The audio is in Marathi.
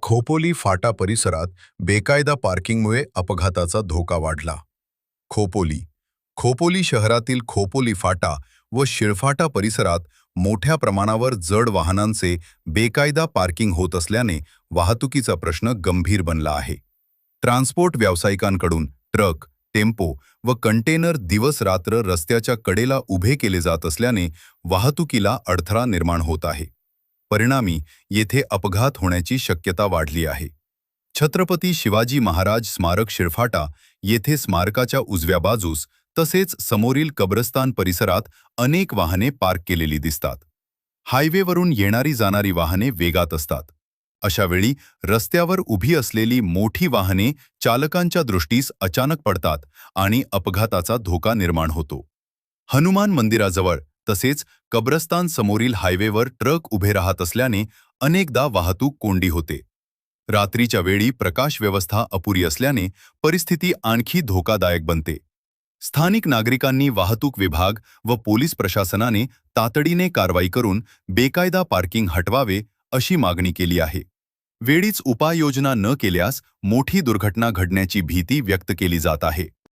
खोपोली फाटा परिसरात बेकायदा पार्किंगमुळे अपघाताचा धोका वाढला. खोपोली खोपोली शहरातील खोपोली फाटा व शिळफाटा परिसरात मोठ्या प्रमाणावर जड वाहनांचे बेकायदा पार्किंग होत असल्याने वाहतुकीचा प्रश्न गंभीर बनला आहे. ट्रान्सपोर्ट व्यावसायिकांकडून ट्रक, टेम्पो व कंटेनर दिवस-रात्र रस्त्याच्या कडेला उभे केले जात असल्याने वाहतुकीला अडथळा निर्माण होत आहे. परिणामी येथे अपघात होण्याची शक्यता वाढली आहे. छत्रपती शिवाजी महाराज स्मारक शिळफाटा येथे स्मारकाच्या उजव्या बाजूस तसेच समोरील कब्रस्तान परिसरात अनेक वाहने पार्क केलेली दिसतात. हायवेवरून येणारी जाणारी वाहने वेगात असतात. अशा वेळी रस्त्यावर उभी असलेली मोठी वाहने चालकांच्या दृष्टीस अचानक पडतात आणि अपघाताचा धोका निर्माण होतो. हनुमान मंदिराजवळ तसेच कब्रस्तान समोरील हायवेवर ट्रक उभे राहत असल्याने अनेकदा वाहतूक कोंडी होते. रात्रीच्या वेळी प्रकाश व्यवस्था अपुरी असल्याने परिस्थिती आणखी धोकादायक बनते. स्थानिक नागरिकांनी वाहतूक विभाग व पोलीस प्रशासनाने तातडीने कारवाई करून बेकायदा पार्किंग हटवावे अशी मागणी केली आहे. वेळीच उपाययोजना न केल्यास मोठी दुर्घटना घडण्याची भीती व्यक्त केली जात आहे.